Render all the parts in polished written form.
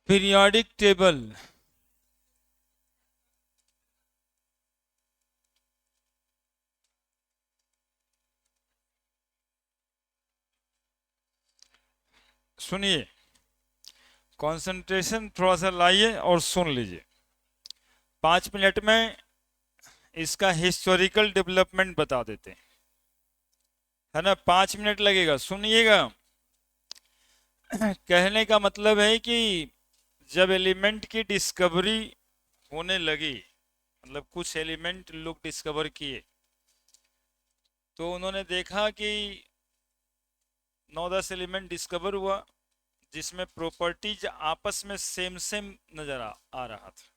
Periodic table. सुनिए, concentration थोड़ा सा लाइए और सुन लीजिए। 5 मिनट में इसका हिस्टोरिकल डेवलपमेंट बता देते हैं, है ना। 5 मिनट लगेगा, सुनिएगा। कहने का मतलब है कि जब एलिमेंट की डिस्कवरी होने लगी, मतलब कुछ एलिमेंट लोग डिस्कवर किए, तो उन्होंने देखा कि 9-10 एलिमेंट डिस्कवर हुआ जिसमें प्रॉपर्टीज आपस में सेम सेम नजर आ रहा था।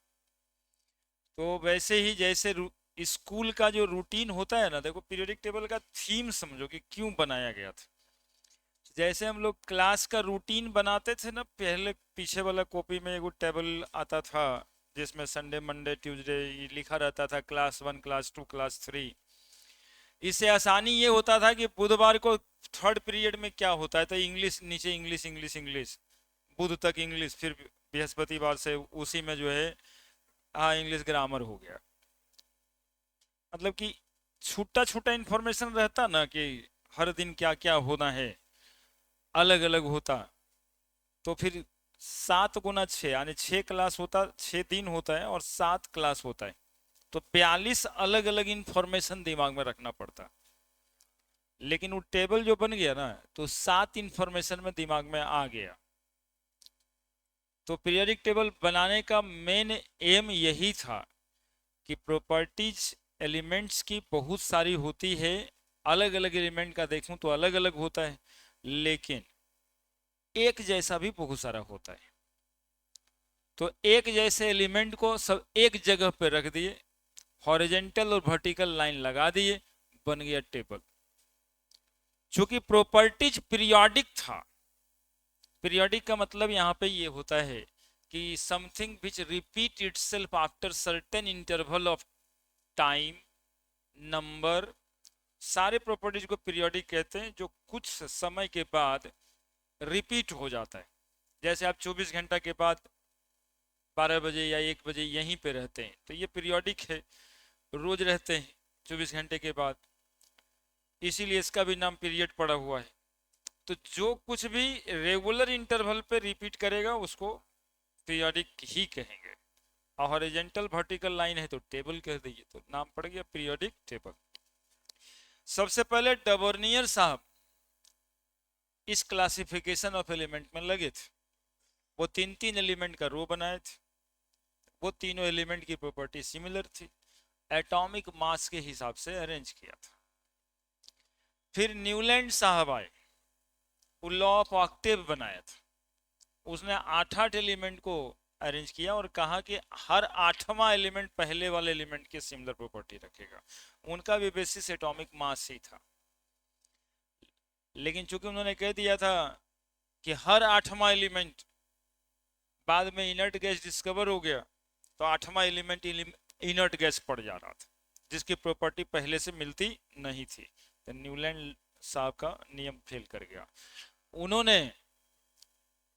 तो वैसे ही जैसे स्कूल का जो रूटीन होता है ना, देखो पीरियोडिक टेबल का थीम समझो कि क्यों बनाया गया था। जैसे हम लोग क्लास का रूटीन बनाते थे ना, पहले पीछे वाला कॉपी में एक टेबल आता था जिसमें संडे मंडे ट्यूसडे लिखा रहता था, क्लास 1 क्लास 2 क्लास 3। इससे आसानी ये होता था कि बुधवार को थर्ड पीरियड में क्या होता है, तो इंग्लिश नीचे, इंग्लिश इंग्लिश इंग्लिश, बुध तक इंग्लिश, फिर बृहस्पतिवार से उसी में जो है, हाँ, इंग्लिश ग्रामर हो गया। मतलब कि छोटा छोटा इंफॉर्मेशन रहता ना कि हर दिन क्या क्या होना है, अलग अलग होता। तो फिर 7 × 6 यानी 6 क्लास होता, 6 दिन होता है और 7 क्लास होता है। तो 42 अलग अलग इंफॉर्मेशन दिमाग में रखना पड़ता। लेकिन वो टेबल जो बन गया ना, तो 7 इंफॉर्मेशन में दिमाग में आ गया। तो पीरियोडिक टेबल बनाने का मेन एम यही था कि प्रॉपर्टीज एलिमेंट्स की बहुत सारी होती है, अलग अलग एलिमेंट का देखूं तो अलग अलग होता है, लेकिन एक जैसा भी बहुत सारा होता है। तो एक जैसे एलिमेंट को सब एक जगह पे रख दिए, हॉरिजेंटल और वर्टिकल लाइन लगा दिए, बन गया टेबल। चूंकि प्रॉपर्टीज पीरियोडिक था, पीरियोडिक का मतलब यहाँ पे ये होता है कि something which repeat itself after certain interval of time, number, सारे प्रॉपर्टीज को पीरियोडिक कहते हैं जो कुछ समय के बाद रिपीट हो जाता है। जैसे आप 24 घंटा के बाद 12 बजे या 1 बजे यहीं पे रहते हैं, तो ये पीरियोडिक है, रोज रहते हैं 24 घंटे के बाद, इसीलिए इसका भी नाम पीरियड पड़ा हुआ है। तो जो कुछ भी रेगुलर इंटरवल पे रिपीट करेगा उसको पीरियोडिक ही कहेंगे। और हॉरिजेंटल वर्टिकल लाइन है तो टेबल कह दीजिए, तो नाम पड़ गया पीरियोडिक टेबल। सबसे पहले डबर्नियर साहब इस क्लासिफिकेशन ऑफ एलिमेंट में लगे थे। वो 3-3 एलिमेंट का रो बनाए थे, वो तीनों एलिमेंट की प्रॉपर्टी सिमिलर थी, एटॉमिक मास के हिसाब से अरेंज किया था। फिर न्यूलैंड साहब आए, वो लॉ ऑफ ऑक्टेव बनाया था। उसने 8-8 एलिमेंट को अरेंज किया और कहा कि हर 8वां एलिमेंट पहले वाले एलिमेंट की सिमिलर प्रॉपर्टी रखेगा। उनका भी बेसिस एटॉमिक मास ही था। लेकिन चूंकि उन्होंने कह दिया था कि हर 8वां एलिमेंट, बाद में इनर्ट गैस डिस्कवर हो गया, तो 8वां एलिमेंट इनर्ट गैस पड़ जा रहा था जिसकी प्रॉपर्टी पहले से मिलती नहीं थी। तो न्यूलैंड साहब का नियम फेल कर गया। उन्होंने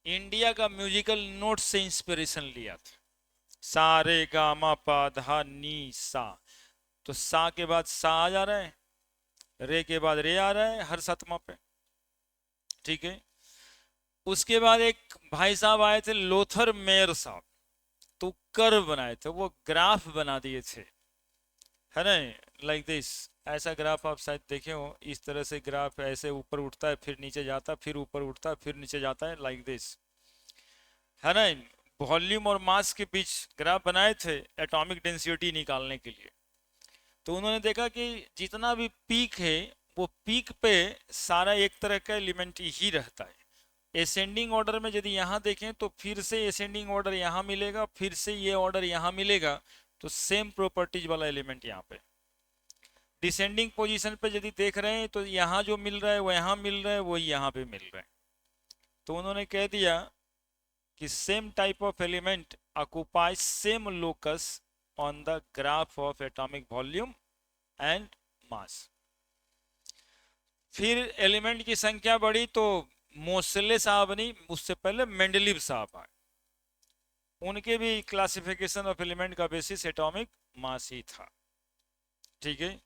इंडिया का म्यूजिकल नोट से इंस्पिरेशन लिया था, सा रे गा मा पा धा नी सा। तो सा के बाद सा आ जा रहा है, रे के बाद रे आ रहा है हर 7वां पे, ठीक है। उसके बाद एक भाई साहब आए थे, लोथर मेयर साहब, तो कर्व बनाए थे, वो ग्राफ बना दिए थे, है ना, लाइक दिस। ऐसा ग्राफ आप शायद देखे हो, इस तरह से ग्राफ ऐसे ऊपर उठता है, फिर नीचे जाता है, फिर ऊपर उठता है, फिर नीचे जाता है, लाइक दिस, है ना। वॉल्यूम और मास के बीच ग्राफ बनाए थे एटॉमिक डेंसिटी निकालने के लिए। तो उन्होंने देखा कि जितना भी पीक है, वो पीक पे सारा एक तरह का एलिमेंट ही रहता है। एसेंडिंग ऑर्डर में यदि यहाँ देखें तो फिर से एसेंडिंग ऑर्डर यहाँ मिलेगा, फिर से ये ऑर्डर यहाँ मिलेगा, तो सेम प्रॉपर्टीज वाला एलिमेंट यहाँ पे। डिसेंडिंग पोजीशन पे यदि देख रहे हैं तो यहाँ जो मिल रहा है वो यहाँ मिल रहा है, वो यहाँ पे मिल रहा है। तो उन्होंने कह दिया कि same type of element occupy same locus on the graph of atomic volume and mass. फिर एलिमेंट की संख्या बढ़ी तो मोसले साहब नहीं, उससे पहले मेंडलीव साहब आए। उनके भी क्लासिफिकेशन ऑफ एलिमेंट का बेसिस एटॉमिक मास ही था। ठीक है,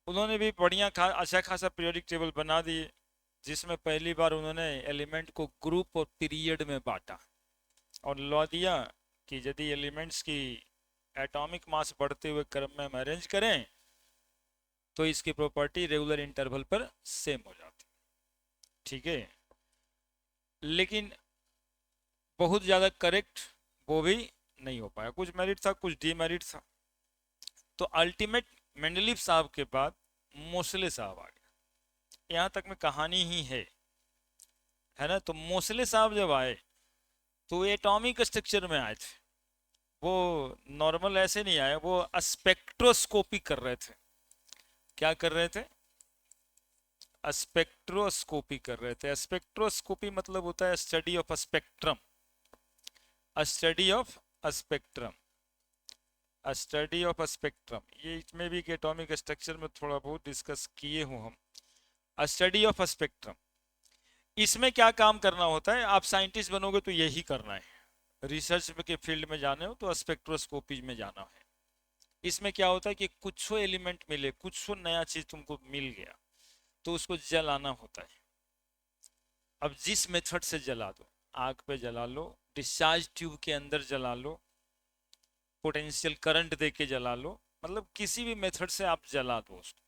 उन्होंने भी बढ़िया अच्छा खासा पीरियोडिक टेबल बना दिए, जिसमें पहली बार उन्होंने एलिमेंट को ग्रुप और पीरियड में बांटा और लॉ दिया कि यदि एलिमेंट्स की एटॉमिक मास बढ़ते हुए क्रम में हम अरेंज करें तो इसकी प्रॉपर्टी रेगुलर इंटरवल पर सेम हो जाती। ठीक है, लेकिन बहुत ज़्यादा करेक्ट वो भी नहीं हो पाया, कुछ मेरिट था कुछ डीमेरिट था। तो अल्टीमेट मेंडलीव साहब के बाद मोसले साहब आ गए। यहाँ तक में कहानी ही है ना। तो मोसले साहब जब आए तो एटॉमिक स्ट्रक्चर में आए थे, वो नॉर्मल ऐसे नहीं आए, वो स्पेक्ट्रोस्कोपी कर रहे थे। क्या कर रहे थे? स्पेक्ट्रोस्कोपी कर रहे थे। स्पेक्ट्रोस्कोपी मतलब होता है study of spectrum, study of spectrum, study of spectrum. ये इसमें भी एटॉमिक स्ट्रक्चर में थोड़ा बहुत डिस्कस किए हूँ हम। स्टडी ऑफ स्पेक्ट्रम, इसमें क्या काम करना होता है? आप साइंटिस्ट बनोगे तो यही करना है, रिसर्च के फील्ड में जाने हो तो स्पेक्ट्रोस्कोपी में जाना है। इसमें क्या होता है कि कुछ एलिमेंट मिले, कुछ नया चीज तुमको मिल गया तो उसको जलाना होता है। अब जिस मेथड से जला दो, आग पे जला लो, डिस्चार्ज ट्यूब के अंदर जला लो, पोटेंशियल करंट दे के जला लो, मतलब किसी भी मेथड से आप जला दो उसको।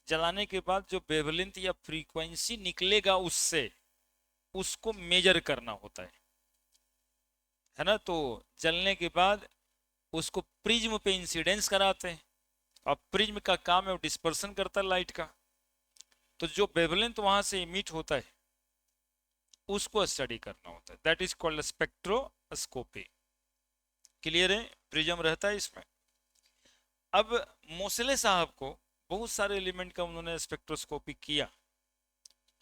जलाने के बाद जो वेवलेंथ या फ्रीक्वेंसी निकलेगा उससे, उसको मेजर करना होता है ना। तो जलने के बाद उसको प्रिज्म पे इंसिडेंस कराते हैं, और प्रिज्म का काम है वो डिस्पर्सन करता है लाइट का। तो जो वेवलेंथ वहां से इमिट होता है उसको स्टडी करना होता है, that is called spectroscopy. Clear है? प्रिज्म रहता है इसमें। अब मोसले साहब को बहुत सारे एलिमेंट का उन्होंने स्पेक्ट्रोस्कोपी किया,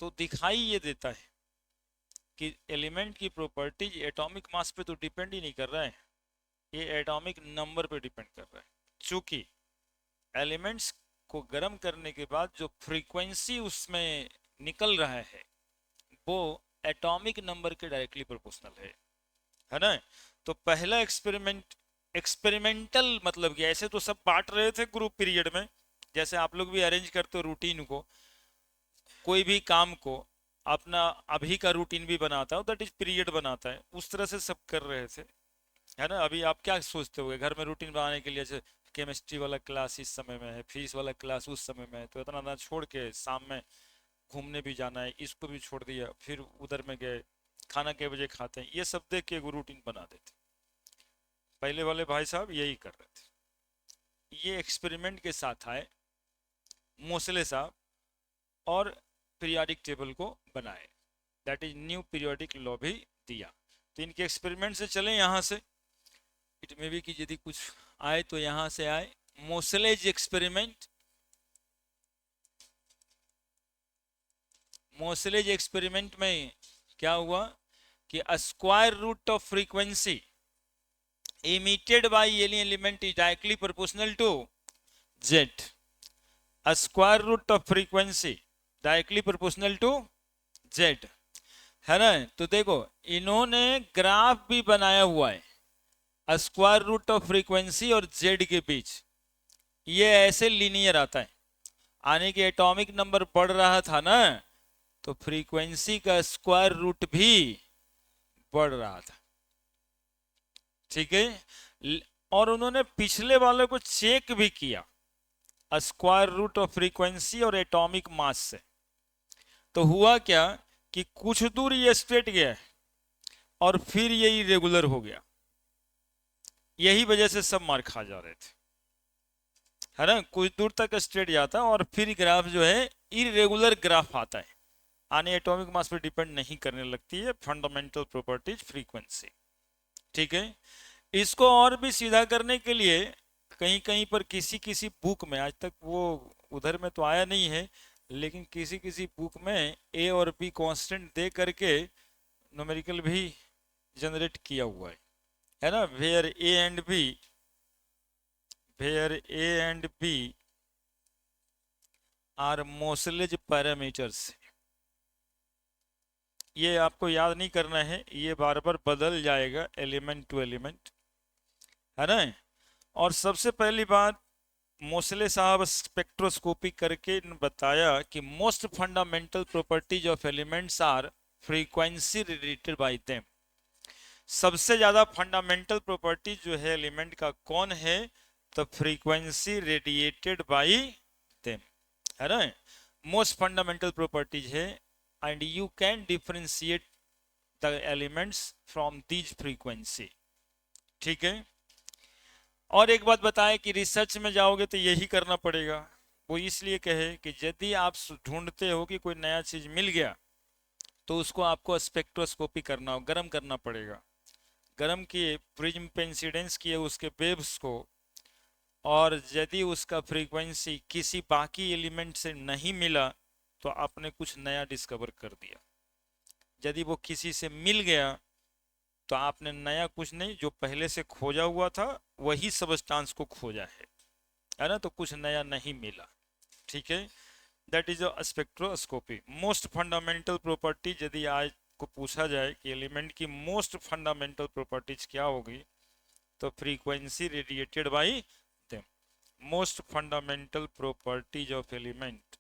तो दिखाई ये देता है कि एलिमेंट की प्रॉपर्टीज एटॉमिक मास पे तो डिपेंड ही नहीं कर रहा है, ये एटॉमिक नंबर पे डिपेंड कर रहा है। चूंकि एलिमेंट्स को गर्म करने के बाद जो फ्रीक्वेंसी उसमें निकल रहा है वो एटॉमिक नंबर के डायरेक्टली प्रोपोर्शनल है ना। तो पहला एक्सपेरिमेंटल मतलब कि ऐसे तो सब बांट रहे थे ग्रुप पीरियड में, जैसे आप लोग भी अरेंज करते हो रूटीन को, कोई भी काम को अपना अभी का रूटीन भी बनाता है, दैट इज पीरियड बनाता है, उस तरह से सब कर रहे थे, है ना। अभी आप क्या सोचते हो घर में रूटीन बनाने के लिए, जैसे केमिस्ट्री वाला क्लास इस समय में है, फिजिक्स वाला क्लास उस समय में है, तो इतना ना छोड़ के शाम में घूमने भी जाना है, इसको भी छोड़ दिया, फिर उधर में गए, खाना के बजे खाते हैं, ये सब देख के एगो रूटीन बना देते। पहले वाले भाई साहब यही कर रहे थे। ये एक्सपेरिमेंट के साथ आए मोसले साहब और पीरियोडिक टेबल को बनाए, that is new periodic law भी दिया। तो इनके एक्सपेरिमेंट से चले यहाँ से, इट में भी कि यदि कुछ आए तो यहाँ से आए। मोसलेज एक्सपेरिमेंट, मोसलेज एक्सपेरिमेंट में क्या हुआ कि square root of frequency emitted by alien element is directly proportional to z. Square root of frequency directly proportional to z, है ना। तो देखो इन्होंने ग्राफ भी बनाया हुआ है स्क्वायर रूट ऑफ फ्रीक्वेंसी और z के बीच, ये ऐसे लीनियर आता है, आने के एटॉमिक नंबर बढ़ रहा था ना, तो फ्रीक्वेंसी का स्क्वायर रूट भी बढ़ रहा था। ठीक है, और उन्होंने पिछले वाले को चेक भी किया स्क्वायर रूट ऑफ फ्रीक्वेंसी और एटॉमिक मास से। तो हुआ क्या कि कुछ दूर ये स्ट्रेट गया और फिर ये इरेगुलर हो गया, यही वजह से सब मार खा जा रहे थे, है ना। कुछ दूर तक स्ट्रेट जाता और फिर ग्राफ जो है इरेगुलर ग्राफ आता है, आने एटॉमिक मास पर डिपेंड नहीं करने लगती है फंडामेंटल प्रॉपर्टीज फ्रीक्वेंसी। ठीक है, इसको और भी सीधा करने के लिए कहीं कहीं पर किसी किसी बुक में, आज तक वो उधर में तो आया नहीं है, लेकिन किसी किसी बुक में ए और बी कांस्टेंट दे करके न्यूमेरिकल भी जनरेट किया हुआ है ना। Where A and B, where A and B are Moseley's parameters, ये आपको याद नहीं करना है, ये बार बार बदल जाएगा एलिमेंट टू एलिमेंट, है ना। और सबसे पहली बात, मोसले साहब स्पेक्ट्रोस्कोपी करके बताया कि most fundamental properties of elements are frequency related by them. सबसे ज्यादा फंडामेंटल प्रॉपर्टी जो है एलिमेंट का कौन है, तो फ्रीक्वेंसी रेडिएटेड बाय देम, है ना। मोस्ट फंडामेंटल प्रॉपर्टीज है, and you can differentiate the elements from these frequency, ठीक है। और एक बात बताएं कि रिसर्च में जाओगे तो यही करना पड़ेगा। वो इसलिए कहे कि यदि आप ढूंढते हो कि कोई नया चीज मिल गया, तो उसको आपको स्पेक्ट्रोस्कोपी करना हो, गर्म करना पड़ेगा। गर्म किए, प्रिज्म पे इंसिडेंस किए उसके वेव्स को, और यदि उसका फ्रीक्वेंसी किसी बाकी एलिमेंट से नहीं मिला, तो आपने कुछ नया डिस्कवर कर दिया। यदि वो किसी से मिल गया, तो आपने नया कुछ नहीं, जो पहले से खोजा हुआ था वही सबस्टांस को खोजा है ना, तो कुछ नया नहीं मिला, ठीक है। That is a spectroscopy. Most fundamental property, यदि आज को पूछा जाए कि एलिमेंट की मोस्ट फंडामेंटल प्रॉपर्टीज क्या होगी, तो frequency radiated by them. Most fundamental properties of element,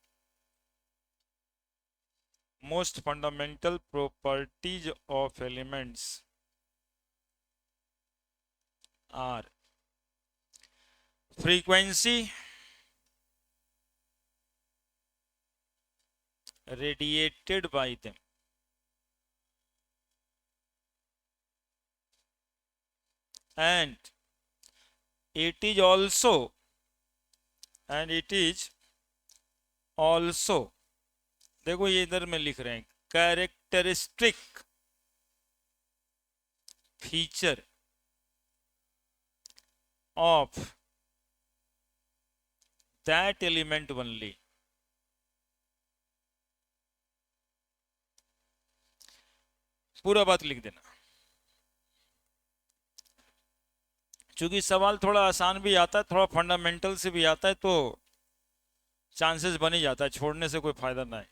most fundamental properties of elements are frequency radiated by them and it is also and it is also, देखो ये इधर में लिख रहे हैं, characteristic feature of that element only. पूरा बात लिख देना, क्योंकि सवाल थोड़ा आसान भी आता है, थोड़ा फंडामेंटल से भी आता है, तो चांसेस बन ही जाता है, छोड़ने से कोई फायदा ना है।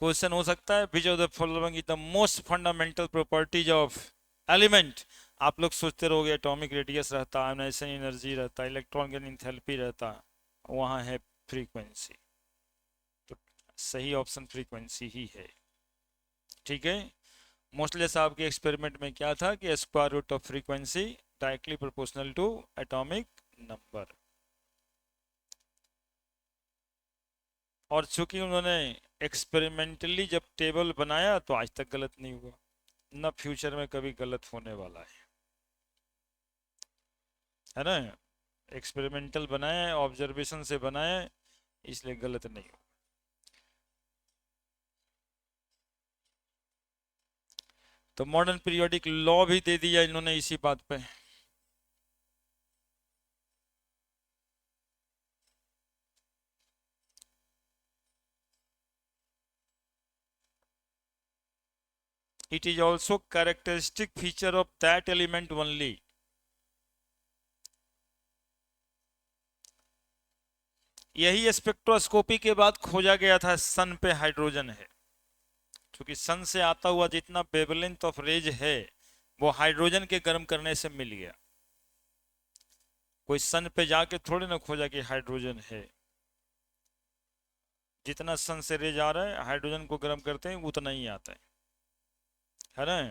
क्वेश्चन हो सकता है which of the following is the most fundamental properties of element. आप लोग सोचते रहोगे एटॉमिक रेडियस रहता, आयोनाइजेशन एनर्जी रहता, इलेक्ट्रॉन गेन एंथैल्पी रहता, वहां है फ्रीक्वेंसी, तो सही ऑप्शन फ्रीक्वेंसी ही है, ठीक है। मोस्टले साहब के एक्सपेरिमेंट में क्या था कि square root of frequency directly proportional to atomic number, और चूंकि उन्होंने एक्सपेरिमेंटली जब टेबल बनाया तो आज तक गलत नहीं हुआ, न फ्यूचर में कभी गलत होने वाला है ना। एक्सपेरिमेंटल बनाए, ऑब्जर्वेशन से बनाए, इसलिए गलत नहीं हो। तो मॉडर्न पीरियोडिक लॉ भी दे दिया इन्होंने इसी बात पे। It is also characteristic feature of that element only। यही स्पेक्ट्रोस्कोपी के बाद खोजा गया था सन पे हाइड्रोजन है, क्योंकि सन से आता हुआ जितना वेवलेंथ ऑफ रेज है वो हाइड्रोजन के गर्म करने से मिल गया। कोई सन पे जाके थोड़े ना खोजा कि हाइड्रोजन है, जितना सन से रेज आ रहा है हाइड्रोजन को गर्म करते हैं उतना ही आता है ना।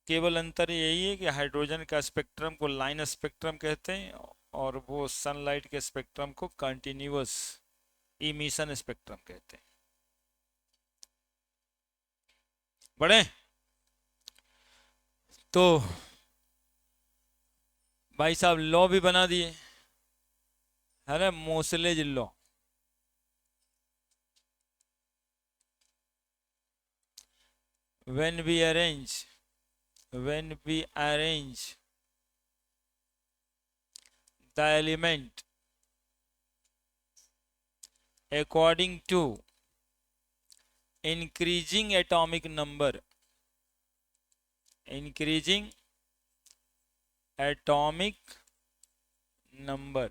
केवल अंतर यही है कि हाइड्रोजन का स्पेक्ट्रम को लाइन स्पेक्ट्रम कहते हैं, और वो सनलाइट के स्पेक्ट्रम को कंटिन्यूअस इमिशन स्पेक्ट्रम कहते हैं। बड़े तो भाई साहब लॉ भी बना दिए, है ना, मोसलेज law. when we arrange when we arrange the element according to increasing atomic number, increasing atomic number,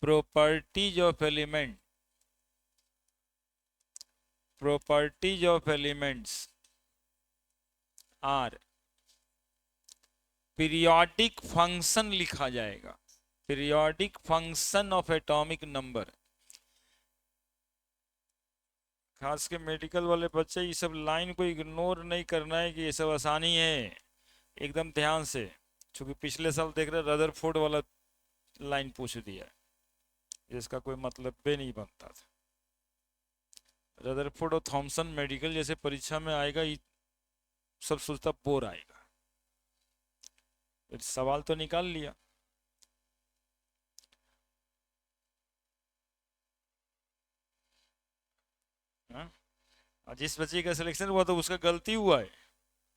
properties of element properties of elements are periodic function लिखा जाएगा, periodic function of atomic number. खास के medical वाले बच्चे ये सब line को ignore नहीं करना है कि ये सब आसानी है, एकदम ध्यान से, क्योंकि पिछले साल देख रहे रदरफोर्ड वाला लाइन पूछ दिया जिसका कोई मतलब भी नहीं बनता था। रदरफोर्ड और थॉमसन मेडिकल जैसे परीक्षा में आएगा, ये सब सोचता बोर आएगा, सवाल तो निकाल लिया। हाँ? जिस बच्चे का सिलेक्शन हुआ तो उसका गलती हुआ है,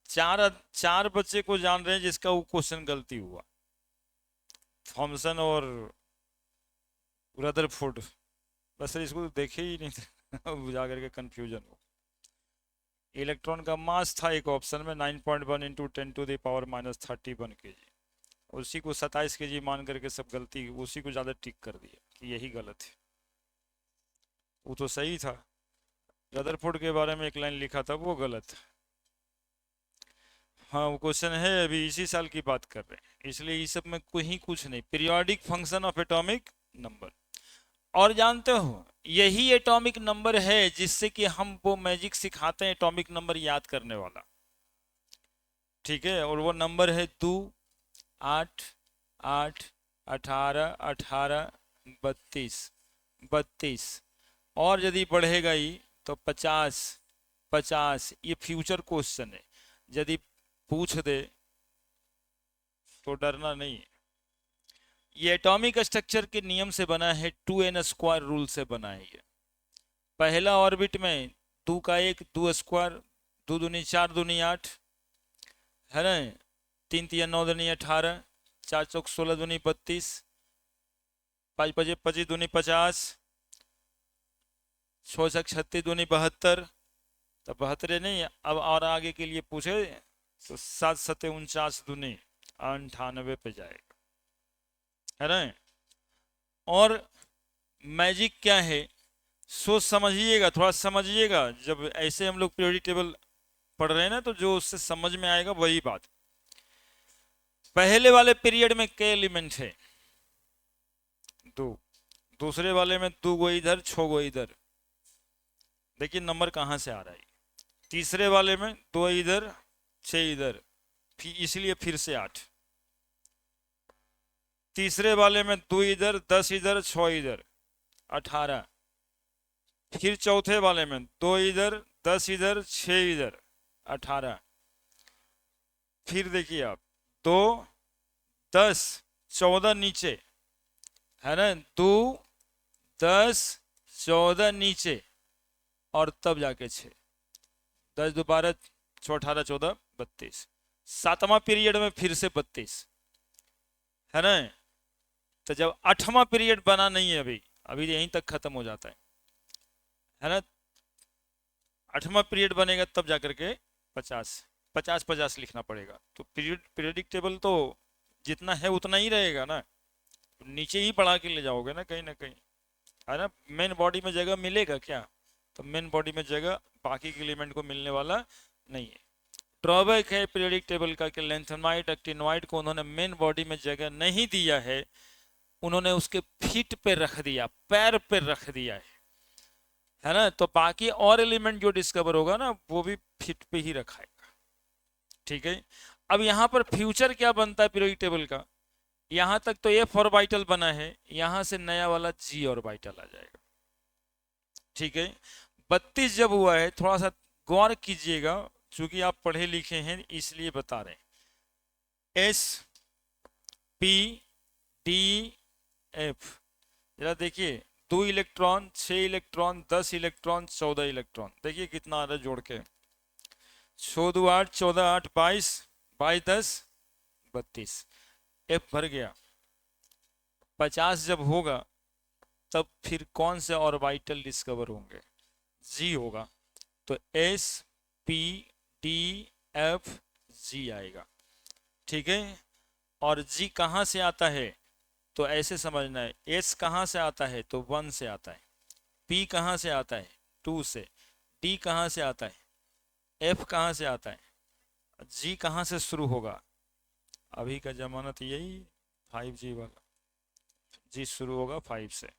चार बच्चे को जान रहे हैं जिसका वो क्वेश्चन गलती हुआ, थॉमसन और रदरफोर्ड, बस इसको तो देखे ही नहीं थे जा करके कंफ्यूजन हो। इलेक्ट्रॉन का मास था एक ऑप्शन में 9.1 इंटू 10⁻³ kg, उसी को 27 kg मान करके सब गलती, उसी को ज़्यादा टिक कर दिया कि यही गलत है, वो तो सही था। रदरफोर्ड के बारे में एक लाइन लिखा था वो गलत। हाँ वो क्वेश्चन है, अभी इसी साल की बात कर रहे हैं, इसलिए इस सब में कोई कुछ नहीं, periodic function of atomic number. और जानते हो यही एटॉमिक नंबर है जिससे कि हम वो मैजिक सिखाते हैं, एटॉमिक नंबर याद करने वाला, ठीक है। और वो नंबर है 2, 8, 8, 18, 18, 32, 32, और यदि बढ़ेगा ही तो 50, 50। ये फ्यूचर क्वेश्चन है, यदि पूछ दे तो डरना नहीं है। ये एटॉमिक स्ट्रक्चर के नियम से बना है, 2n² रूल से बना है ये। पहला ऑर्बिट में 2 का 1, 2 स्क्वायर, 2 दूनी 4 दूनी 8 है ना, 3 3 9 दूनी 18, 4 चौक 16 दूनी 32, 5 5 25 दूनी 50, 6 6 36 दूनी 72, तो 72 नहीं, अब और आगे के लिए पूछे तो 7 7 49 दूनी 98 पे जाएगा, है ना। और मैजिक क्या है, सोच समझिएगा, थोड़ा समझिएगा, जब ऐसे हम लोग पीरियोडिक टेबल पढ़ रहे हैं ना, तो जो उससे समझ में आएगा वही बात। पहले वाले पीरियड में के एलिमेंट है 2, दूसरे वाले में 2 गो इधर 6 गो इधर, देखिए नंबर कहां से आ रहा है। तीसरे वाले में 2 इधर 6 इधर, इसलिए फिर से 8। तीसरे वाले में 2 इधर 10 इधर 6 इधर 18। फिर चौथे वाले में 2 इधर 10 इधर 6 इधर 18। फिर देखिए आप 2 10 14 नीचे, है ना, 2 10 14 नीचे, और तब जाके 6, 10 दोबारा 6 18 14 32। सातवां पीरियड में फिर से 32, है ना। तो जब 8वां पीरियड बना नहीं है, अभी यहीं तक खत्म हो जाता है ना। 8वां पीरियड बनेगा तब जाकर के 50 50 50 लिखना पड़ेगा। तो पीरियडिक टेबल तो जितना है उतना ही रहेगा ना, नीचे ही बढ़ा के ले जाओगे ना कहीं, है ना। मेन बॉडी में जगह मिलेगा क्या, तो मेन बॉडी में जगह बाकी के एलिमेंट को मिलने वाला नहीं है। ड्रॉबैक है पीरियडिक टेबल का कि लेंथेनॉइड एक्टिनॉइड को उन्होंने मेन बॉडी में जगह नहीं दिया है, उन्होंने उसके फीट पे रख दिया, पैर पे रख दिया है ना। तो बाकी और एलिमेंट जो डिस्कवर होगा ना वो भी फीट पे ही रखाएगा, ठीक है। अब यहाँ पर फ्यूचर क्या बनता है पीरियडिक टेबल का, यहां तक तो F ऑर्बिटल बना है, यहां से नया वाला G ऑर्बिटल आ जाएगा, ठीक है। 32 जब हुआ है, थोड़ा सा गौर कीजिएगा, चूंकि आप पढ़े लिखे हैं इसलिए बता रहे हैं। S P D F, जरा देखिए 2 इलेक्ट्रॉन 6 इलेक्ट्रॉन 10 इलेक्ट्रॉन 14 इलेक्ट्रॉन, देखिए कितना आ रहा है जोड़ के, 6 2 8 14 8 22 22 10 32। F भर गया। 50 जब होगा तब फिर कौन से ऑर्बिटल डिस्कवर होंगे, G होगा, तो S P D F G आएगा, ठीक है। और G कहां से आता है, तो ऐसे समझना है, S कहां से आता है तो 1 से आता है, P कहां से आता है 2 से, टी कहाँ से आता है, एफ कहाँ से आता है, जी कहाँ से शुरू होगा। अभी का जमाना तो यही 5G वाला, जी शुरू होगा 5 से।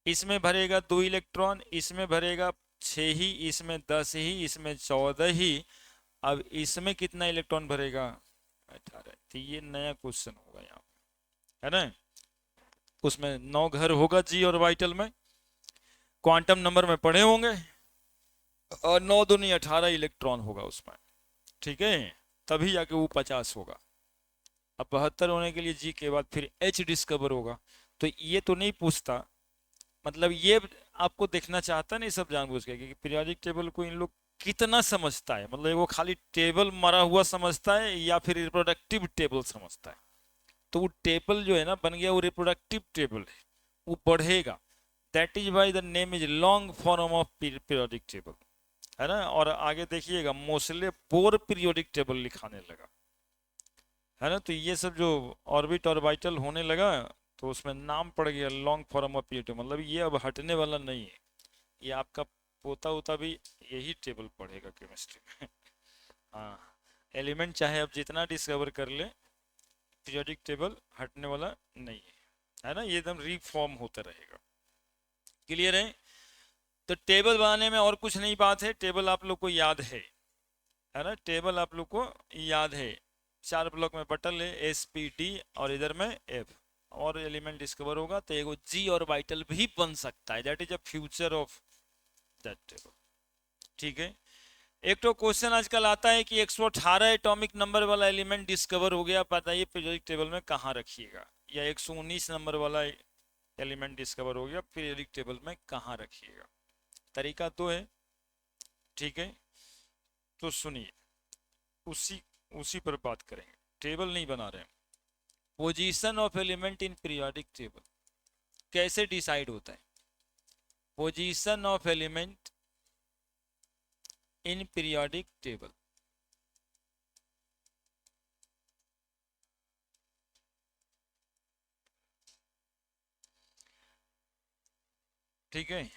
इसमें भरेगा 2 इलेक्ट्रॉन, इसमें भरेगा 6 ही, इसमें 10 ही, इसमें 14 ही। अब इसमें कितना इलेक्ट्रॉन भरेगा, 18। तो ये नया क्वेश्चन होगा यहाँ पे, है ना। उसमें 9 घर होगा जी ऑर्बिटल में, क्वांटम नंबर में पढ़े होंगे, और 9 दूनी 18 इलेक्ट्रॉन होगा उसमें, ठीक है। तभी जाके वो 50 होगा। अब 72 होने के लिए जी के बाद फिर एच डिस्कवर होगा। तो ये तो नहीं पूछता, मतलब ये आपको देखना चाहता नहीं सब जानबूझ के कि पीरियोडिक टेबल को इन लोग कितना समझता है, मतलब वो खाली टेबल मरा हुआ समझता है या फिर रिप्रोडक्टिव टेबल समझता है। तो वो टेबल जो है ना बन गया, वो रिप्रोडक्टिव टेबल है, वो बढ़ेगा। That is why the name is long form of periodic table, है ना। और आगे देखिएगा मोस्ले बोर पीरियोडिक टेबल लिखाने लगा, है ना। तो ये सब जो ऑर्बिट ऑर्बिटल होने लगा तो उसमें नाम पड़ गया लॉन्ग फॉर्म ऑफ पीरियोडिक, मतलब ये अब हटने वाला नहीं है। ये आपका पोता उता भी यही टेबल पढ़ेगा केमिस्ट्री में। हाँ, एलिमेंट चाहे अब जितना डिस्कवर कर ले, पीरियोडिक टेबल हटने वाला नहीं है ना। ये एकदम रीफॉर्म होता रहेगा। क्लियर है। तो टेबल बनाने में और कुछ नहीं बात है, टेबल आप लोग को याद है ना। टेबल आप लोग को याद है, 4 ब्लॉक में बटल है, एस पी डी, और इधर में एफ, और एलिमेंट डिस्कवर होगा तो एगो जी ऑर्बिटल भी बन सकता है। That is a future of that table, ठीक है। एक तो क्वेश्चन आजकल आता है कि 118 एटॉमिक नंबर वाला एलिमेंट डिस्कवर हो गया, बताइए पीरियोडिक टेबल में कहाँ रखिएगा। या 119 नंबर वाला एलिमेंट डिस्कवर हो गया, पीरियोडिक टेबल में कहाँ रखिएगा। तरीका तो है, ठीक है। तो सुनिए, उसी उसी पर बात करेंगे, टेबल नहीं बना रहे हैं। Position of element in periodic table कैसे डिसाइड होता है। Position of element in periodic table, ठीक है।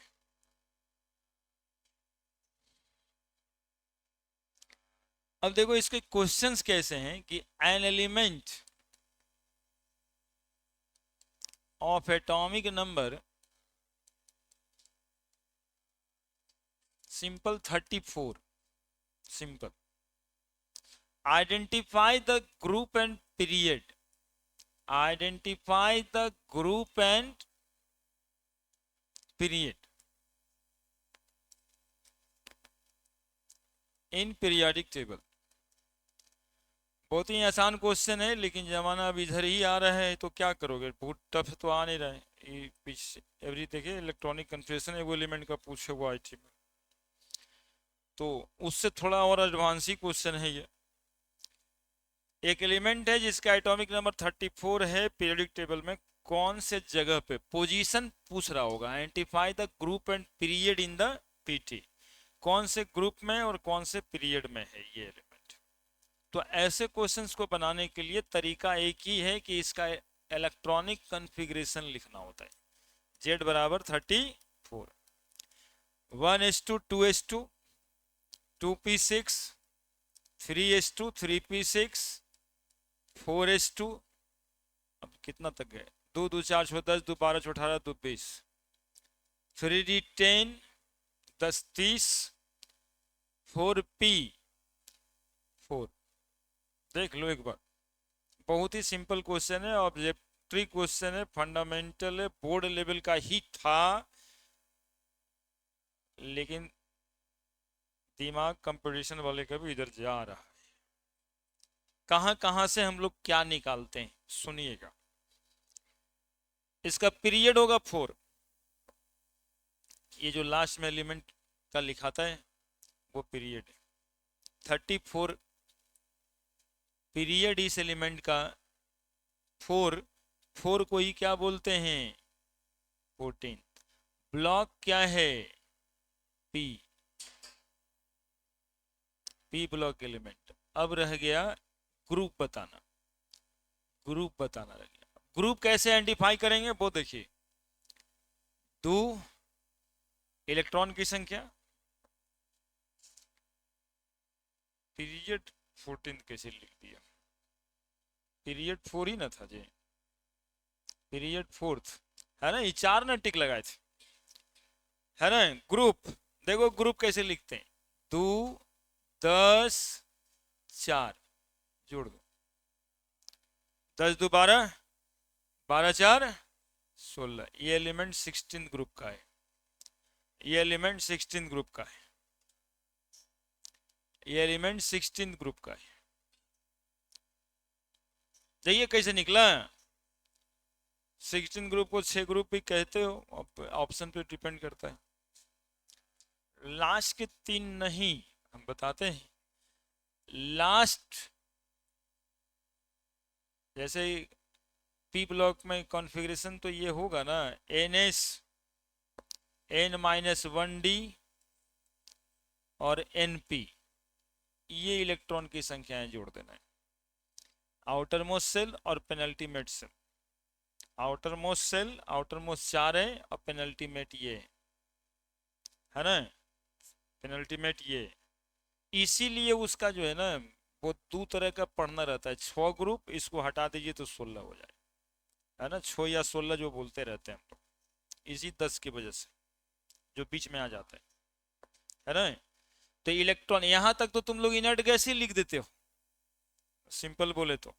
अब देखो इसके क्वेश्चंस कैसे हैं कि N element of atomic number simple 34, simple identify the group and period, identify the group and period in periodic table. बहुत ही आसान क्वेश्चन है, लेकिन जमाना अब इधर ही आ रहा है तो क्या करोगे, बहुत टफ तो आ नहीं रहा है। पीछे एवरी देखिए इलेक्ट्रॉनिक कन्फिग्रेशन एगो एलिमेंट का पूछे हुआ आईटी में, तो उससे थोड़ा और एडवांस ही क्वेश्चन है ये। एक एलिमेंट है जिसका एटॉमिक नंबर 34 है, पीरियोडिक टेबल में कौन से जगह पे, पोजीशन पूछ रहा होगा। Identify the group and period in the PT, कौन से ग्रुप में और कौन से पीरियड में है ये एलिमेंट। तो ऐसे क्वेश्चंस को बनाने के लिए तरीका एक ही है कि इसका इलेक्ट्रॉनिक कन्फिग्रेशन लिखना होता है। जेड बराबर 34, 1s2 2s2 2p6 3s2 3p6 4s2, अब कितना तक गए, 2 2 4 6 10 2 12 6 18 2 20 3d10 10 30 4p4। देख लो एक बार, बहुत ही सिंपल क्वेश्चन है, ऑब्जेक्टिव क्वेश्चन है, फंडामेंटल है, बोर्ड लेवल का ही था, लेकिन दिमाग कंपटीशन वाले का भी इधर जा रहा है। कहां कहां से हम लोग क्या निकालते हैं सुनिएगा। इसका पीरियड होगा 4, ये जो लास्ट में एलिमेंट का लिखाता है वो पीरियड है। 34 पीरियड इस एलिमेंट का, 4 को ही क्या बोलते हैं 14। ब्लॉक क्या है पी, पी ब्लॉक एलिमेंट। अब रह गया ग्रुप बताना, ग्रुप बताना रह गया। ग्रुप कैसे आइडेंटिफाई करेंगे वो देखिए, 2 इलेक्ट्रॉन की संख्या, पीरियड 14 कैसे लिख दिया? पीरियड 4 ही ना था जी, पीरियड 4th है ना, ये 4 ना टिक लगाए थे, है ना। ग्रुप, देखो ग्रुप कैसे लिखते हैं, 2 10 4 जोड़ दो, 10 2 12, 12 4 16, ये एलिमेंट 16 ग्रुप का है, ये एलिमेंट 16 ग्रुप का है, ये एलिमेंट 16 ग्रुप का है। देखिए कैसे निकला, 16 ग्रुप को 6 ग्रुप भी कहते हो, ऑप्शन पे डिपेंड करता है। लास्ट के 3 नहीं, हम बताते हैं। लास्ट जैसे पी ब्लॉक में कॉन्फ़िगरेशन तो ये होगा ना, NS n-1d और NP, ये इलेक्ट्रॉन की संख्याएं जोड़ देना है। आउटर मोस्ट सेल और penultimate shell, outermost shell, outermost 4 है और पेनल्टीमेट ये है ना, पेनल्टीमेट ये। इसीलिए उसका जो है ना वो 2 तरह का पढ़ना रहता है, 6 ग्रुप, इसको हटा दीजिए तो 16 हो जाए, है ना, 6 या 16 जो बोलते रहते हैं हम लोग, इसी 10 की वजह से जो बीच में आ जाता है ना। तो इलेक्ट्रॉन, यहां तक तो तुम लोग इनर्ट गैस ही लिख देते हो, सिंपल बोले तो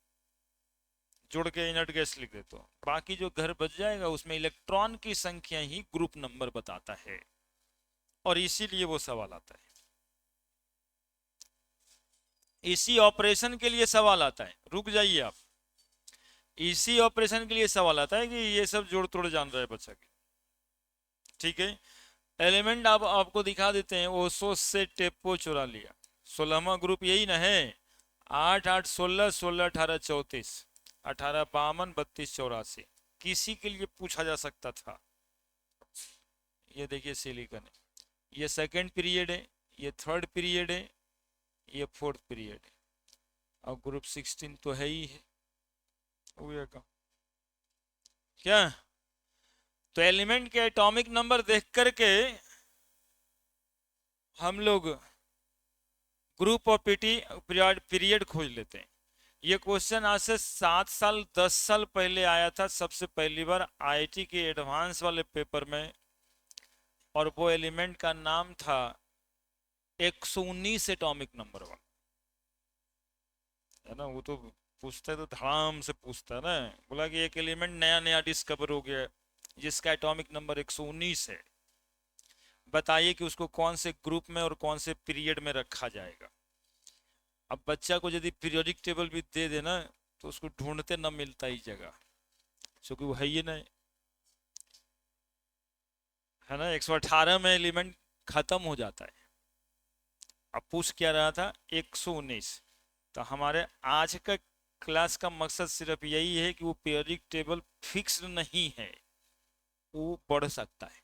जोड़ के इनर्ट गैस लिख देते हो, बाकी जो घर बच जाएगा उसमें इलेक्ट्रॉन की संख्या ही ग्रुप नंबर बताता है, और इसीलिए वो सवाल आता है, इसी ऑपरेशन के लिए सवाल आता है। रुक जाइए आप, इसी ऑपरेशन के लिए सवाल आता है कि ये सब जोड़ तोड़ जान रहा है बच्चा की, ठीक है। एलिमेंट आप आपको दिखा देते हैं, ओसो से टेपो चुरा लिया, 16वां ग्रुप यही ना है, 8 8 16, 16 18 34, 18 52, 32 84, किसी के लिए पूछा जा सकता था। ये देखिए सिलिकॉन है, ये सेकंड पीरियड है, ये थर्ड पीरियड है, ये फोर्थ पीरियड है, और ग्रुप 16 तो है ही है, हो गया का क्या। तो एलिमेंट के एटॉमिक नंबर देख करके हम लोग ग्रुप और पीरियड खोज लेते हैं। ये क्वेश्चन आज से 7 साल 10 साल पहले आया था सबसे पहली बार आईआईटी के एडवांस वाले पेपर में, और वो एलिमेंट का नाम था 119 एटॉमिक नंबर वाला, है ना। वो तो पूछता है तो धड़ाम से पूछता है ना, बोला कि एक एलिमेंट नया नया डिस्कवर हो गया जिसका एटॉमिक नंबर 119 है, बताइए कि उसको कौन से ग्रुप में और कौन से पीरियड में रखा जाएगा। अब बच्चा को यदि पीरियोडिक टेबल भी दे देना तो उसको ढूंढते न मिलता ही जगह, क्योंकि वो है ही नहीं, है ना। 118 में एलिमेंट खत्म हो जाता है, अब पूछ क्या रहा था 119। तो हमारे आज का क्लास का मकसद सिर्फ यही है कि वो पीरियोडिक टेबल फिक्स्ड नहीं है, वो बढ़ सकता है।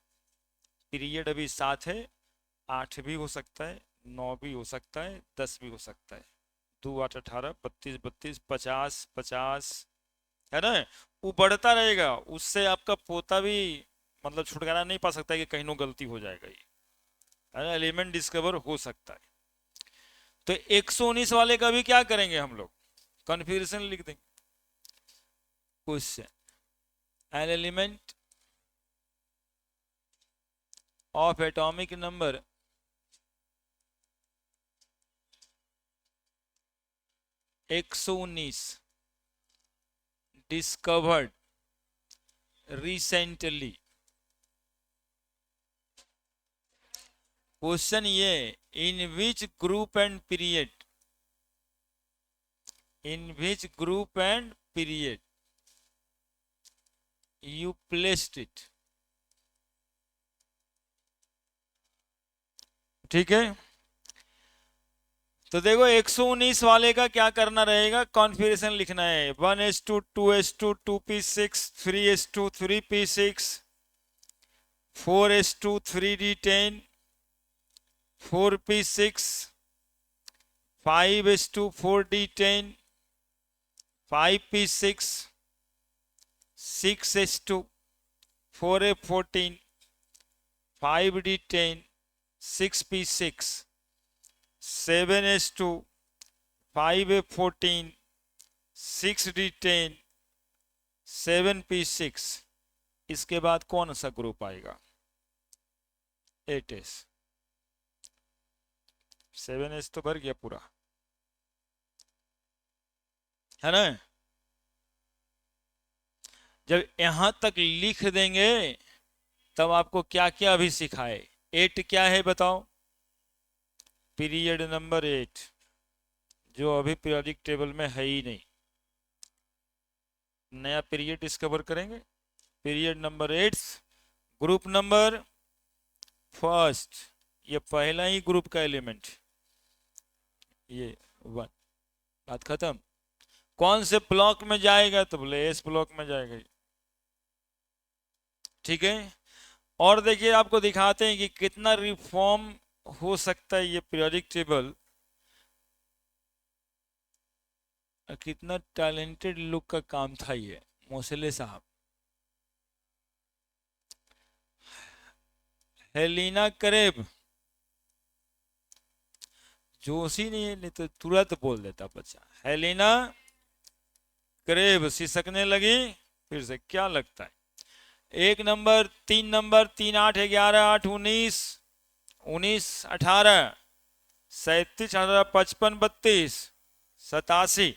पीरियड अभी 7 है, 8 भी हो सकता है, 9 भी हो सकता है, 10 भी हो सकता है, 2 8 18 32 32 50 50, है ना। वो बढ़ता रहेगा, उससे आपका पोता भी मतलब छुटकारा नहीं पा सकता है कि कहीं नो गलती हो जाएगा, ये है ना, एलिमेंट डिस्कवर हो सकता है। तो 119 वाले का भी क्या करेंगे हम लोग, कॉन्फ़िगरेशन लिख देंगे। Question, an element of atomic number 119 discovered recently. Question ये, in which group and period, in which group and period you placed it, ठीक है। तो देखो 119 वाले का क्या करना रहेगा, कॉन्फ़िगरेशन लिखना है, 1s2 2s2 2p6 3s2 3p6 4s2 3d10 4p6 5s2 4d10 5p6 6s2 4f14 5d10 6p6 7s2 5A14, 6D10, 7P6, इसके बाद कौन सा ग्रुप आएगा? 8S। 7S तो भर गया पूरा, है ना? जब यहां तक लिख देंगे तब आपको क्या क्या अभी सिखाए। 8 क्या है बताओ? पीरियड नंबर 8, जो अभी पीरियोडिक टेबल में है ही नहीं। नया पीरियड डिस्कवर करेंगे। Period number 8, group number first, ये पहला ही ग्रुप का एलिमेंट, ये 1। बात खत्म। कौन से ब्लॉक में जाएगा? तो बोले एस ब्लॉक में जाएगा। ठीक है। और देखिए आपको दिखाते हैं कि कितना रिफॉर्म हो सकता है ये पीरियोडिक टेबल, कितना टैलेंटेड लोग का काम था ये, मोसेले साहब। हेलिना करेब, जोशी नहीं तो तुरंत बोल देता बच्चा। हेलिना करेब सिसकने लगी फिर से। क्या लगता है? 1 नंबर, 3 नंबर, 3 8 11 8 19 19 18 37 18 55 32 87,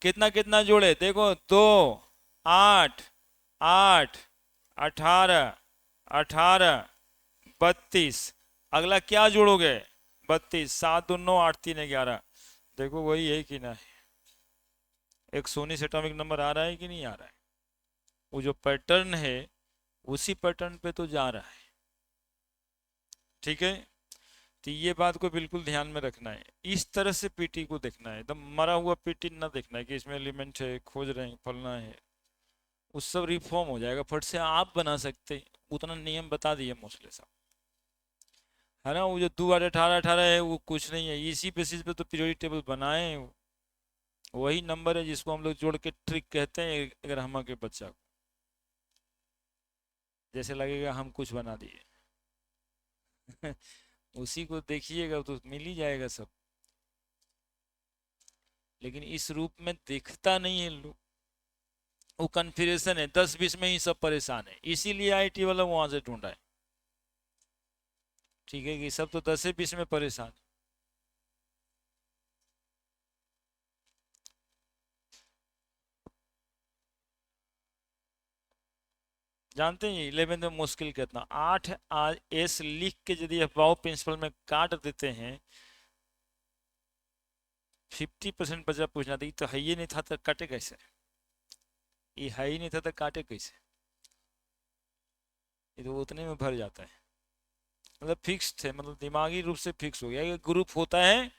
कितना कितना जोड़े देखो? 2 8 8 18 18 32, अगला क्या जोड़ोगे? 32, 7 2 9 8 3 11। देखो वही है कि ना? 119 एटॉमिक नंबर आ रहा है कि नहीं आ रहा है? वो जो पैटर्न है उसी पैटर्न पे तो जा रहा है। ठीक है। तो ये बात को बिल्कुल ध्यान में रखना है। इस तरह से पीटी को देखना है, एकदम मरा हुआ पीटी ना देखना है कि इसमें एलिमेंट है, खोज रहे हैं, फलना है। उस सब रिफॉर्म हो जाएगा, फट से आप बना सकते। उतना नियम बता दिए मोस्टली साहब, है ना? वो जो 2 8 18 18 है वो कुछ नहीं है, इसी बेसिस पे तो पीरियोडिक टेबल बनाए हैं। वही नंबर है जिसको हम लोग जोड़ के ट्रिक कहते हैं। अगर हम के बच्चा को जैसे लगेगा हम कुछ बना दिए उसी को देखिएगा तो मिल ही जाएगा सब। लेकिन इस रूप में दिखता नहीं है लोग, वो कन्फ्यूजन है। 10-20 में ही सब परेशान है, इसीलिए आईटी वाला वहां से ढूंढा है। ठीक है कि सब तो 10 से 20 में परेशान है। जानते हैं 11 में मुश्किल कितना? 8 एस लिख के यदि अबाव प्रिंसिपल में काट देते हैं, 50% बचा पूछना था। तो है ही नहीं था तो काटे कैसे? ये है ही नहीं था तो काटे कैसे? ये तो उतने में भर जाता है। मतलब फिक्स थे, मतलब दिमागी रूप से फिक्स हो गया। ये ग्रुप होता है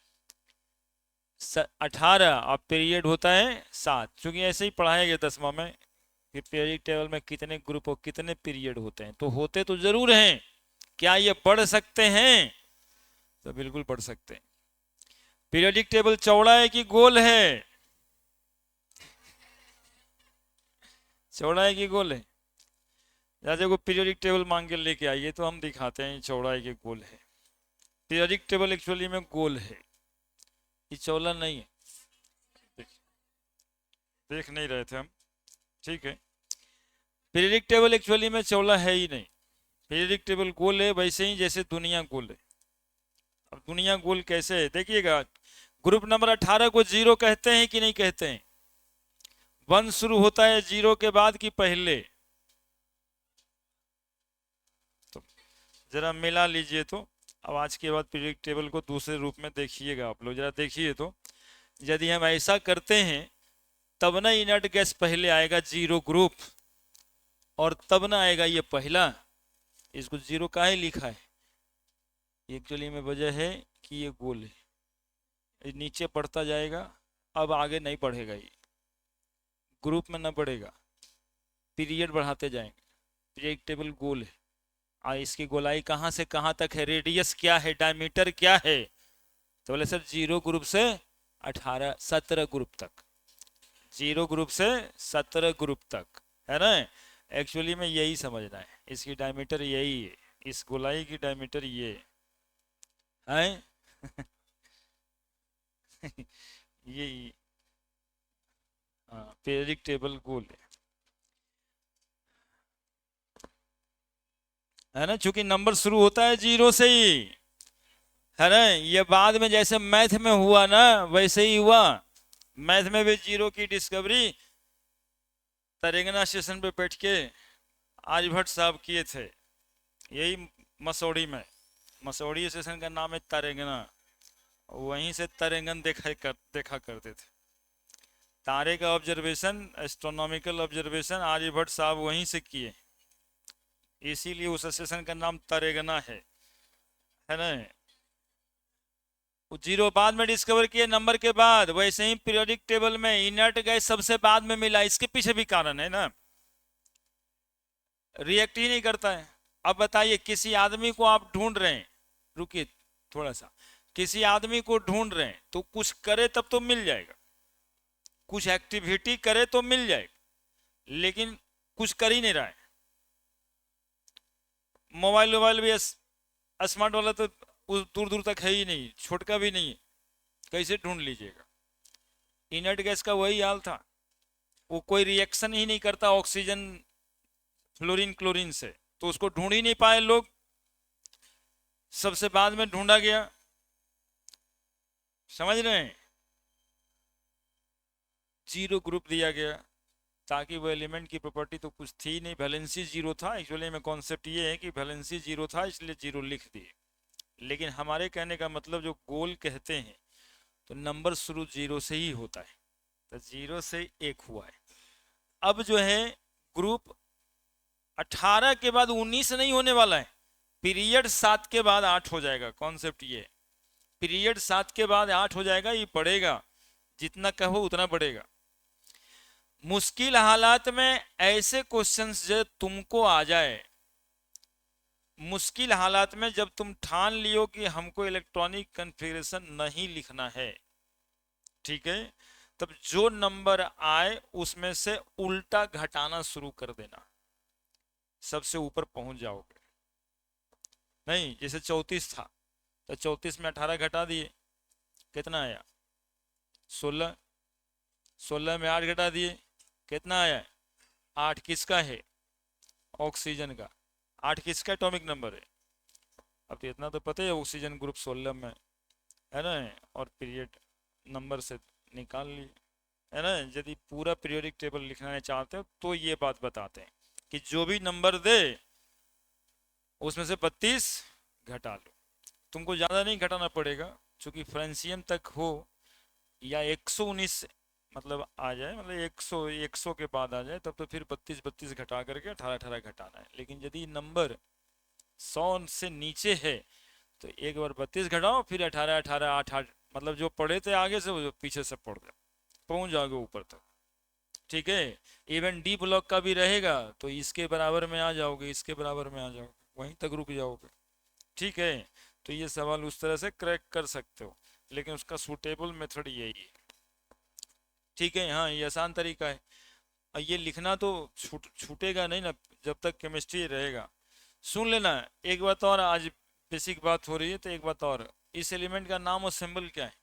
18 और पीरियड होता है 7। क्योंकि ऐसे ही पढ़ाया गया 10वां में कि पीरियडिक टेबल में कितने ग्रुप और कितने पीरियड होते हैं। तो होते तो जरूर हैं। क्या ये बढ़ सकते हैं? तो बिल्कुल बढ़ सकते हैं। पीरियडिक टेबल चौड़ा है कि गोल है? चौड़ा है कि गोल है? जैसे को पीरियडिक टेबल मांग के लेके आइए तो हम दिखाते हैं चौड़ा है कि गोल है। पीरियडिक टेबल एक्चुअली में गोल है, ये चौड़ा नहीं है। देख, देख नहीं रहे थे हम। ठीक है। पीरियडिक टेबल एक्चुअली में चौड़ा है ही नहीं। पीरियडिक टेबल गोल है, वैसे ही जैसे दुनिया गोल है। अब दुनिया गोल कैसे है देखिएगा। ग्रुप नंबर 18 को 0 कहते हैं कि नहीं कहते हैं? 1 शुरू होता है 0 के बाद कि पहले? तो जरा मिला लीजिए तो। अब आज के बाद पीरियडिक टेबल को दूसरे रूप में देखिएगा आप लोग, जरा देखिए तो। यदि हम ऐसा करते हैं तब ना इनर्ट गैस पहले आएगा 0 ग्रुप, और तब ना आएगा ये पहला। इसको 0 काहे लिखा है? एक्चुअली में वजह है कि ये गोल है, ये नीचे बढ़ता जाएगा। अब आगे नहीं बढ़ेगा, ये ग्रुप में ना बढ़ेगा, पीरियड बढ़ाते जाएंगे। पीरियड टेबल गोल है। इसकी गोलाई कहाँ से कहाँ तक है? रेडियस क्या है? डायमीटर क्या है? तो बोले सर 0 ग्रुप से 17 ग्रुप तक। 0 ग्रुप से 17 ग्रुप तक, है ना? एक्चुअली में यही समझना है, इसकी डायमीटर यही है, इस गोलाई की डायमीटर ये है। ये पीरियडिक टेबल गोल है ना, क्योंकि नंबर शुरू होता है जीरो से ही, है ना। ये बाद में जैसे मैथ में हुआ ना वैसे ही हुआ। मैथ में भी जीरो की डिस्कवरी तेलंगाना स्टेशन पे बैठ के आर्यभट्ट साहब किए थे, यही मसौड़ी में। मसौड़ी स्टेशन का नाम है तेलंगाना, वहीं से तरंगन देखा करते थे। तारे का ऑब्जर्वेशन, एस्ट्रोनॉमिकल ऑब्जर्वेशन आर्यभट्ट साहब वहीं से किए, इसीलिए उस स्टेशन का नाम तरेगना है ना। वो जीरो बाद में डिस्कवर किए नंबर के बाद। वैसे ही पीरियोडिक टेबल में इनर्ट गैस सबसे बाद में मिला, इसके पीछे भी कारण है ना, रिएक्ट ही नहीं करता है। अब बताइए, किसी आदमी को आप ढूंढ रहे हैं, रुकिए थोड़ा सा, किसी आदमी को ढूंढ रहे हैं तो कुछ करे तब तो मिल जाएगा, कुछ एक्टिविटी करे तो मिल जाएगा, लेकिन कुछ कर ही नहीं रहा है। मोबाइल वोबाइल भी स्मार्ट वाला तो दूर दूर तक है ही नहीं, छोटका भी नहीं है, कैसे ढूंढ लीजिएगा। इनर्ट गैस का वही हाल था, वो कोई रिएक्शन ही नहीं करता ऑक्सीजन फ्लोरीन क्लोरीन से, तो उसको ढूंढ ही नहीं पाए लोग, सबसे बाद में ढूंढा गया। समझ रहे हैं, जीरो ग्रुप दिया गया ताकि वो एलिमेंट की प्रॉपर्टी तो कुछ थी नहीं, वैलेंसी जीरो था। एक्चुअली में कॉन्सेप्ट ये है कि वैलेंसी जीरो था इसलिए जीरो लिख दिए, लेकिन हमारे कहने का मतलब जो गोल कहते हैं तो नंबर शुरू जीरो से ही होता है, तो जीरो से एक हुआ है। अब जो है ग्रुप 18 के बाद 19 नहीं होने वाला है, पीरियड 7 के बाद 8 हो जाएगा। कॉन्सेप्ट ये है, पीरियड 7 के बाद 8 हो जाएगा, ये बढ़ेगा, जितना कहो उतना बढ़ेगा। मुश्किल हालात में ऐसे क्वेश्चंस जो तुमको आ जाए, मुश्किल हालात में जब तुम ठान लियो कि हमको इलेक्ट्रॉनिक कन्फिगरेशन नहीं लिखना है, ठीक है, तब जो नंबर आए उसमें से उल्टा घटाना शुरू कर देना, सबसे ऊपर पहुंच जाओगे। नहीं, जैसे 34 था तो 34 में 18 घटा दिए, कितना आया 16, 16 में 8 घटा दिए, कितना आया 8। किसका है, ऑक्सीजन का। 8 किसका एटॉमिक नंबर है, अब तो इतना तो पता है, ऑक्सीजन ग्रुप 16 में है ना, और पीरियड नंबर से निकाल लिए, है ना। यदि पूरा पीरियोडिक टेबल लिखना चाहते हो तो ये बात बताते हैं कि जो भी नंबर दे उसमें से 32 घटा लो। तुमको ज़्यादा नहीं घटाना पड़ेगा, क्योंकि फ्रेंसियम तक हो या 119 मतलब आ जाए, मतलब 100 के बाद आ जाए, तब तो फिर 32 32 घटा करके 18 18 घटाना है। लेकिन यदि नंबर 100 से नीचे है तो एक बार 32 घटाओ, फिर 18 18 8 8, मतलब जो पढ़े थे आगे से वो पीछे से पढ़ दो, पहुंच जाओगे ऊपर तक, ठीक है। इवन डी ब्लॉक का भी रहेगा तो इसके बराबर में आ जाओगे, इसके बराबर में आ जाओगे, वहीं तक रुक जाओगे, ठीक है। तो ये सवाल उस तरह से क्रैक कर सकते हो, लेकिन उसका सूटेबल मेथड यही है, ठीक है। हाँ, ये आसान तरीका है, और ये लिखना तो छूटेगा नहीं ना जब तक केमिस्ट्री रहेगा। सुन लेना, एक बात और, आज बेसिक बात हो रही है तो एक बात और, इस एलिमेंट का नाम और सिंबल क्या है।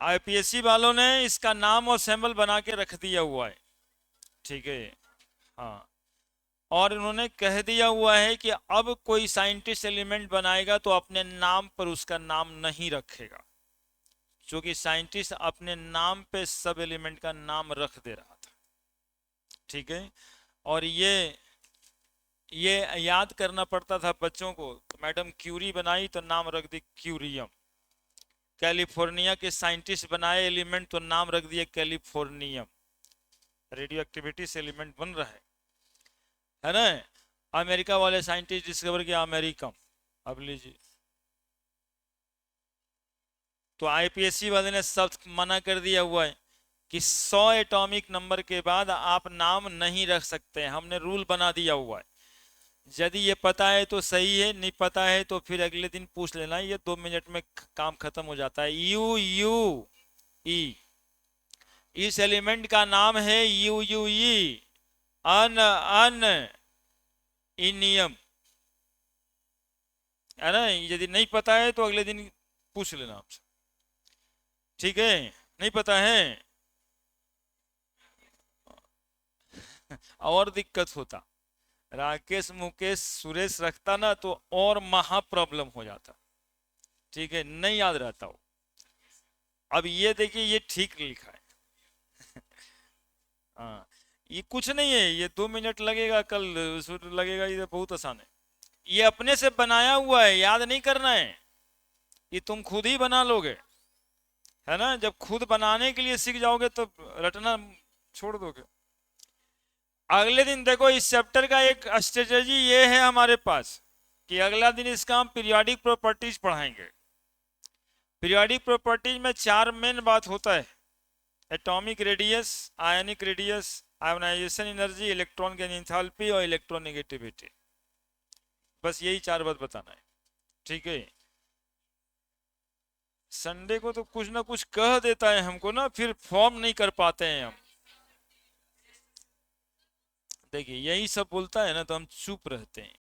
आईपीएससी वालों ने इसका नाम और सिंबल बना के रख दिया हुआ है, ठीक है। हाँ, और उन्होंने कह दिया हुआ है कि अब कोई साइंटिस्ट एलिमेंट बनाएगा तो अपने नाम पर उसका नाम नहीं रखेगा, क्योंकि साइंटिस्ट अपने नाम पे सब एलिमेंट का नाम रख दे रहा था, ठीक है। और ये याद करना पड़ता था बच्चों को, तो मैडम क्यूरी बनाई तो नाम रख दी क्यूरियम, कैलिफोर्निया के साइंटिस्ट बनाए एलिमेंट तो नाम रख दिया कैलिफोर्नियम, रेडियो एक्टिविटी से एलिमेंट बन रहा है ना। अमेरिका वाले साइंटिस्ट डिस्कवर किया अमेरिकम, अब लीजिए। तो आईपीएससी वाले ने सब मना कर दिया हुआ है कि 100 एटॉमिक नंबर के बाद आप नाम नहीं रख सकते, हमने रूल बना दिया हुआ है। यदि ये पता है तो सही है, नहीं पता है तो फिर अगले दिन पूछ लेना, ये 2 मिनट में काम खत्म हो जाता है। यू यू ई, इस एलिमेंट का नाम है यू यू ई, अन अन इनियम, है ना। यदि नहीं पता है तो अगले दिन पूछ लेना आपसे। ठीक है, नहीं पता है? और दिक्कत होता, राकेश मुकेश सुरेश रखता ना तो और महा प्रॉब्लम हो जाता। ठीक है, नहीं याद रहता हो। अब ये देखिए, ये ठीक लिखा है। हाँ, ये कुछ नहीं है, ये 2 मिनट लगेगा, कल लगेगा, ये बहुत आसान है। ये अपने से बनाया हुआ है, याद नहीं करना है, ये तुम खुद ही बना लोगे, है ना? जब खुद बनाने के लिए सीख जाओगे तो रटना छोड़ दोगे। अगले दिन देखो, इस चैप्टर का एक स्ट्रेटजी ये है हमारे पास कि अगला दिन इसका हम पीरियोडिक प्रॉपर्टीज पढ़ाएंगे। पीरियोडिक प्रॉपर्टीज में 4 मेन बात होता है: atomic radius, ionic radius, ionization energy, electron की एंथैल्पी और इलेक्ट्रोनेगेटिविटी। बस यही 4 बात बताना है। ठीक है, संडे को तो कुछ ना कुछ कह देता है हमको ना, फिर फॉर्म नहीं कर पाते हैं हम। देखिए, यही सब बोलता है ना तो हम चुप रहते हैं।